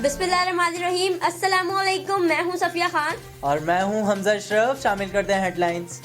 बिस्मिल्लाहिर्रहमानिर्रहीम। अस्सलाम वालेकुम। मैं हूं सफिया खान और मैं हूं हमजा अशरफ। शामिल करते हैं हेडलाइंस।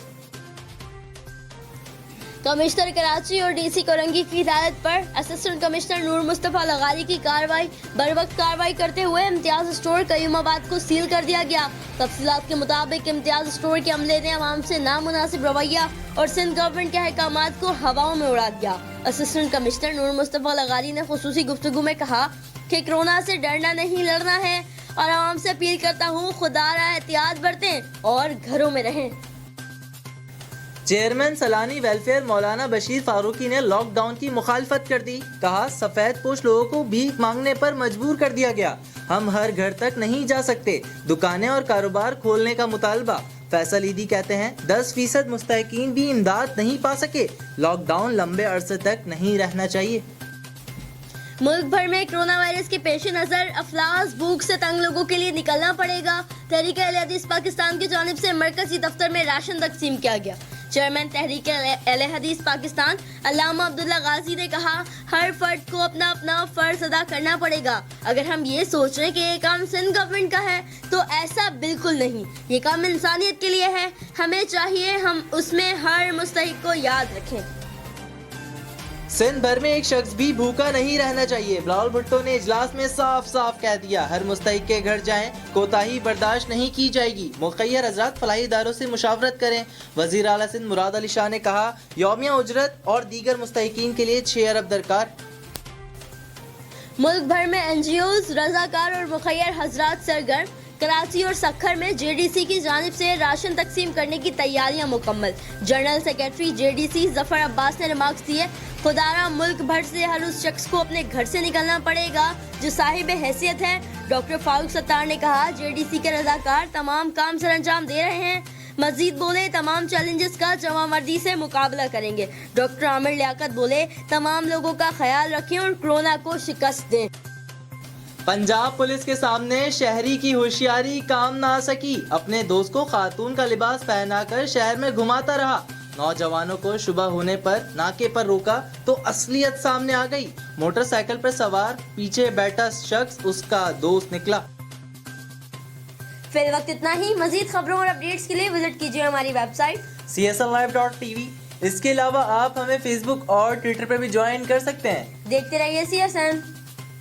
कमिश्नर कराची और डीसी कोरंगी की हिदायत पर असिस्टेंट कमिश्नर नूर मुस्तफा लगारी की कार्रवाई। बर वक्त कार्रवाई करते हुए इम्तियाज स्टोर कयूमाबाद को सील कर दिया गया। तफसीलात के मुताबिक इम्तियाज स्टोर के अमले ने अवाम से नामुनासिब रवैया और सिंध गवर्नमेंट के अहकामात को हवाओं में उड़ा दिया। असिस्टेंट कमिश्नर नूर मुस्तफा लगारी ने खुसूसी गुफ्तगू में कहा कि कोरोना से डरना नहीं लड़ना है और आवाम से अपील करता हूँ खुदारा एहतियात बरतें और घरों में रहें। चेयरमैन सलानी वेलफेयर मौलाना बशीर फारूकी ने लॉकडाउन की मुखालफत कर दी। कहा सफेद पोश लोगों को भीख मांगने पर मजबूर कर दिया गया। हम हर घर तक नहीं जा सकते। दुकानें और कारोबार खोलने का मुतालबा। फैसल ईदी कहते हैं 10% मुस्तहिकीन भी इमदाद नहीं पा सके। लॉकडाउन लंबे अरसे तक नहीं रहना चाहिए। मुल्क भर में कोरोना वायरस के पेश नजर अफलास भूख से तंग लोगों के लिए निकलना पड़ेगा। तहरीक अहले हदीस पाकिस्तान की जानिब से मरकजी दफ्तर में राशन तकसीम किया गया। चेयरमैन तहरीक अहले हदीस पाकिस्तान अल्लामा अब्दुल्ला गाजी ने कहा हर फर्द को अपना अपना फर्ज अदा करना पड़ेगा। अगर हम ये सोच रहे हैं कि ये काम सिंध गवर्नमेंट का है तो ऐसा बिल्कुल नहीं। ये काम इंसानियत के लिए है। हमें चाहिए हम उसमें हर मुस्तहिक को याद रखें। सिंध भर में एक शख्स भी भूखा नहीं रहना चाहिए। बिलावल भुट्टो ने इजलास में साफ साफ कह दिया हर मुस्तहिक के घर जाएं, कोताही बर्दाश्त नहीं की जाएगी। मुखैर हजरात फलाही इदारों से मुशावरत करें। वजीर आला सिंध मुराद अली शाह ने कहा यौमिया उजरत और दीगर मुस्तहिकीन के लिए 6 अरब दरकार। मुल्क भर में एनजीओज रजाकार और मुखैर हजरात सरगर्म। कराची और सखर में जेडीसी की जानिब से राशन तकसीम करने की तैयारियां मुकम्मल। General secretary JDC Zafar Abbas ने रिमार्क्स दिए खुदारा मुल्क भर से हर उस शख्स को अपने घर से निकलना पड़ेगा जो साहिब हैसियत है। डॉक्टर फारूक सत्तार ने कहा जेडीसी के रजाकार तमाम काम सर अंजाम दे रहे हैं। मजीद बोले तमाम चैलेंजेस का जवामर्दी से मुकाबला करेंगे। डॉक्टर आमिर लियाकत बोले तमाम लोगों का ख्याल रखें और कोरोना को शिकस्त दें। पंजाब पुलिस के सामने शहरी की होशियारी काम ना आ सकी। अपने दोस्त को खातून का लिबास पहनाकर शहर में घुमाता रहा। नौजवानों को शुबह होने पर नाके पर रोका तो असलियत सामने आ गई। मोटरसाइकिल पर सवार पीछे बैठा शख्स उसका दोस्त निकला। फिल वक्त इतना ही। मजीद खबरों और अपडेट्स के लिए विजिट कीजिए हमारी वेबसाइट CSLlive.tv। इसके अलावा आप हमें फेसबुक और ट्विटर पर भी ज्वाइन कर सकते हैं। देखते रहिए CSN।